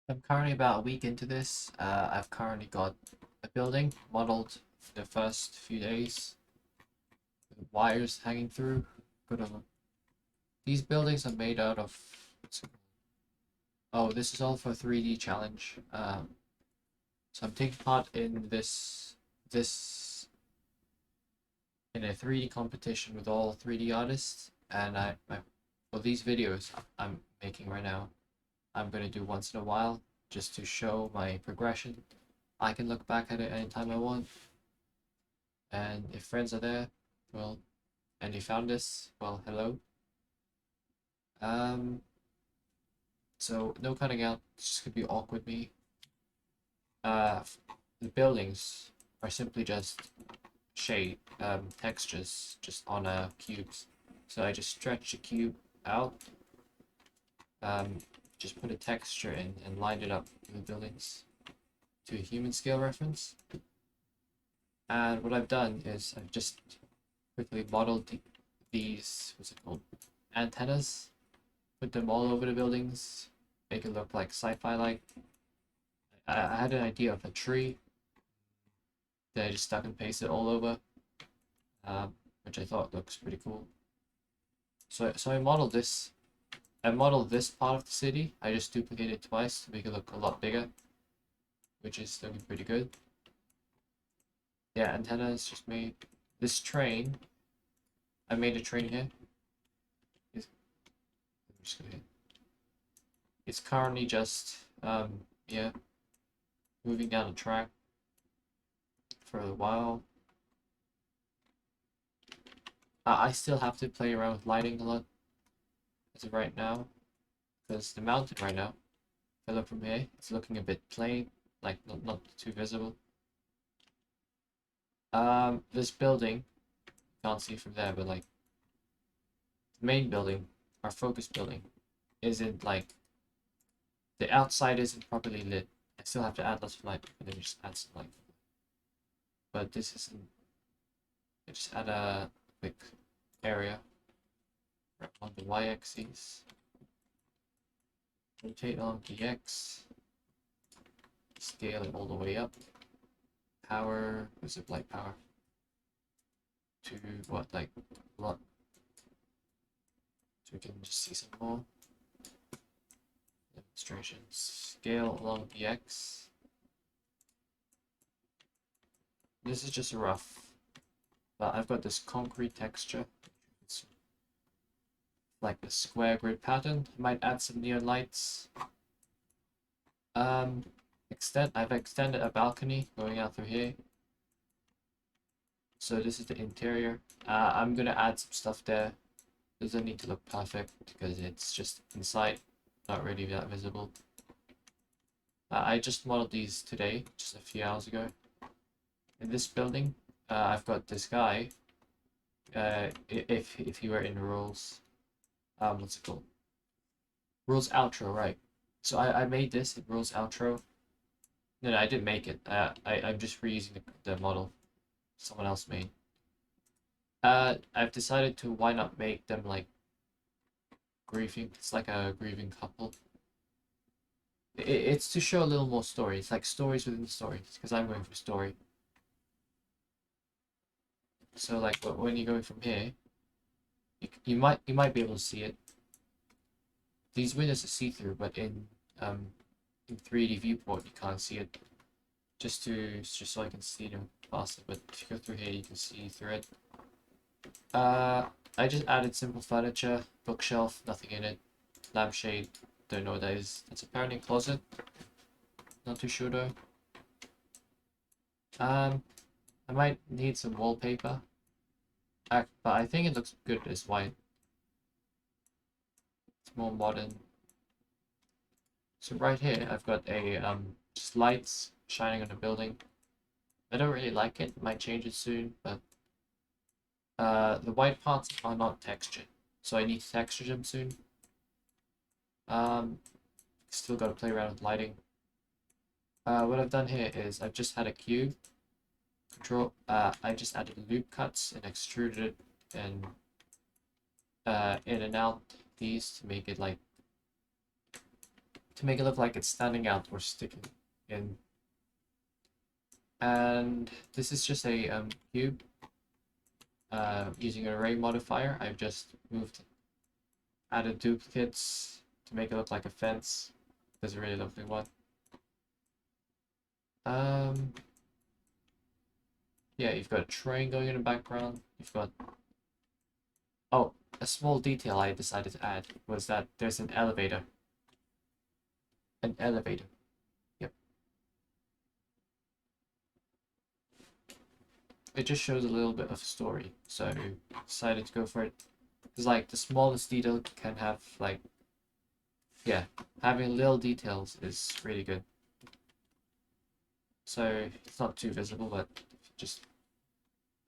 I'm currently about a week into this. I've currently got a building modeled for the first few days, with wires hanging through. Got a, these buildings are made out of. Oh, this is all for 3D challenge. So I'm taking part in this in a 3D competition with all 3D artists, and for these videos I'm making right now, I'm gonna do once in a while just to show my progression. I can look back at it anytime I want. And if friends are there, well, and you found this, well, hello. Um, so no cutting out. It's just gonna be awkward me. Uh, the buildings are simply just shade textures just on cubes. So I just stretch the cube out, um, just put a texture in and lined it up with the buildings to a human scale reference. And what I've done is I've just quickly modeled these, what's it called, antennas, put them all over the buildings, make it look like sci-fi like. I had an idea of a tree that I just stuck and pasted all over, which I thought looks pretty cool. So I modeled this. I modeled this part of the city. I just duplicated it twice to make it look a lot bigger, which is looking pretty good. Yeah, antennas just made. This train, I made a train here. It's currently just yeah, moving down the track for a while. I still have to play around with lighting a lot as of right now, because the mountain right now, if I look from here, it's looking a bit plain, like not too visible. This building, can't see from there, but like the main building, our focus building, isn't like the outside isn't properly lit. I still have to add lots of light, and then just add some light. But this isn't. I just add a quick area on the y-axis. Rotate on the x. Scale it all the way up. Power, what's it like power? To what, like a lot? So we can just see some more demonstrations. Scale along the x. This is just rough, but I've got this concrete texture. It's like a square grid pattern. I might add some neon lights. I've extended a balcony going out through here. So this is the interior. I'm gonna add some stuff there. Doesn't need to look perfect because it's just inside, not really that visible. I just modeled these today, just a few hours ago. In this building, I've got this guy. If he were in rules, what's it called? Rules outro, right? So I made this in rules outro. No, I didn't make it. I'm just reusing the model someone else made. I've decided to why not make them like grieving. It's like a grieving couple. It's to show a little more story. It's like stories within the stories because I'm going for story. So like when you're going from here, you might be able to see it. These windows are see-through, but in 3D viewport you can't see it. Just so I can see them faster. But if you go through here, you can see through it. I just added simple furniture, bookshelf, nothing in it, lampshade. Don't know what that is. That's apparently a closet. Not too sure though. I might need some wallpaper. But I think it looks good as white. It's more modern. So right here, I've got a just lights shining on the building. I don't really like it. Might change it soon, but the white parts are not textured, so I need to texture them soon. Still got to play around with lighting. What I've done here is I've just had a cube. I just added loop cuts and extruded it and in and out these to make it like to make it look like it's standing out or sticking in. And this is just a cube. Using an array modifier, I've just added duplicates to make it look like a fence. There's a really lovely one. Yeah, you've got a train going in the background. You've got... Oh, a small detail I decided to add was that there's an elevator. An elevator. Yep. It just shows a little bit of story, so I decided to go for it. Because, like, the smallest detail can have, like... Yeah, having little details is really good. So, it's not too visible, but just...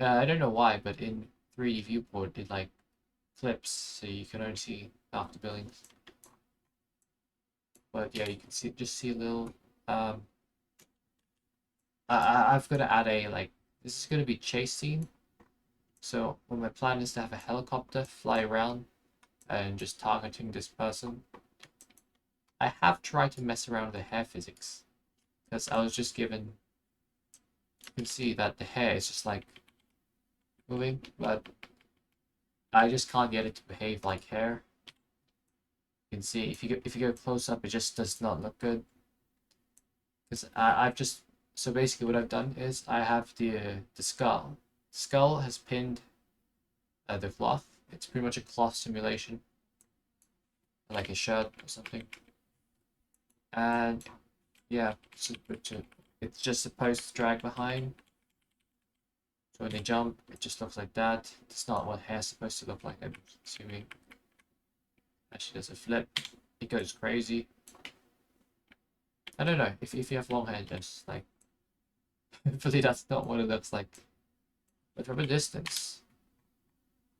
I don't know why, but in 3D viewport, it, like, flips, so you can only see half the buildings. But yeah, you can see a little. I've got to add a like. This is going to be chase scene. So my plan is to have a helicopter fly around and just targeting this person. I have tried to mess around with the hair physics because I was just given. You can see that the hair is just like moving, but I just can't get it to behave like hair. You can see if you go close up, it just does not look good. Because I've just so basically what I've done is I have the skull. Skull has pinned the cloth. It's pretty much a cloth simulation, like a shirt or something. And yeah, it's just supposed to drag behind. So when they jump, it just looks like that. It's not what hair's supposed to look like, I'm assuming. Actually, does a flip. It goes crazy. I don't know, if you have long hair, just like... Hopefully that's not what it looks like. But from a distance,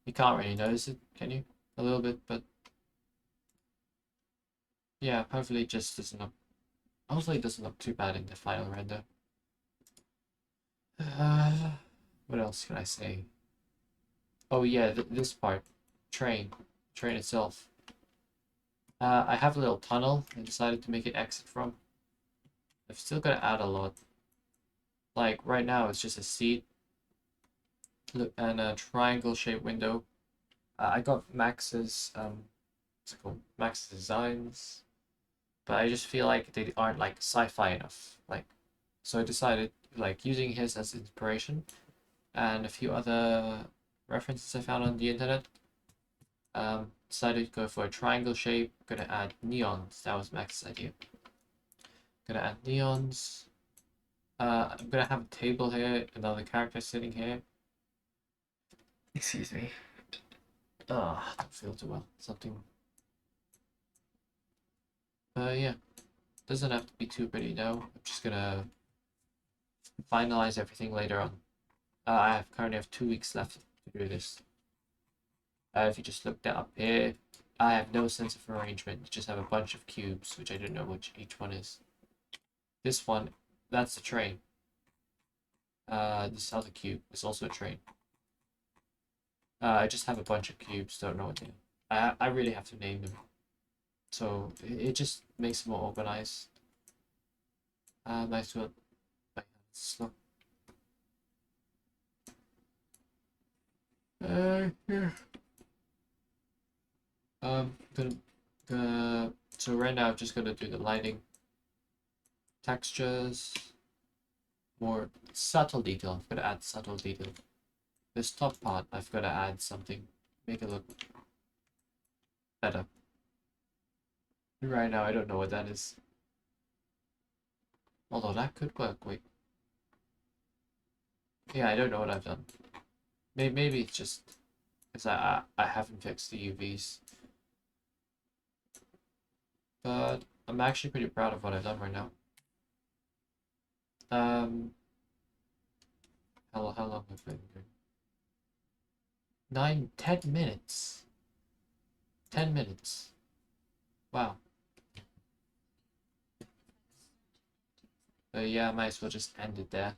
you can't really notice it, can you? A little bit, but... Yeah, hopefully it just doesn't look... Hopefully it doesn't look too bad in the final render. What else can I say? Oh yeah, this part. Train. Train itself. I have a little tunnel I decided to make it exit from. I've still got to add a lot. Like, right now it's just a seat. Look, and a triangle-shaped window. I got Max's, what's it called? Max's designs. But I just feel like they aren't, like, sci-fi enough. Like, so I decided, like, using his as inspiration, and a few other references I found on the internet, decided to go for a triangle shape. Gonna add neons. That was Max's idea. Gonna add neons. I'm gonna have a table here, another character sitting here. Excuse me. Ah, don't feel too well. Something. Yeah. Doesn't have to be too pretty now. I'm just gonna finalize everything later on. I currently have 2 weeks left to do this. If you just look that up here, I have no sense of arrangement. You just have a bunch of cubes, which I don't know which each one is. This one, that's the train. This other cube is also a train. I just have a bunch of cubes, don't know what they are. I really have to name them. So it just makes it more organized. Nice one. Slow. Here. So right now I'm just gonna do the lighting, textures, more subtle detail. I'm gonna add subtle detail. This top part, I've gotta add something, make it look better. Right now I don't know what that is. Although that could work, wait. Yeah, I don't know what I've done. Maybe it's just because I haven't fixed the UVs. But I'm actually pretty proud of what I've done right now. How long have I been doing? 10 minutes. 10 minutes. Wow. But yeah, I might as well just end it there.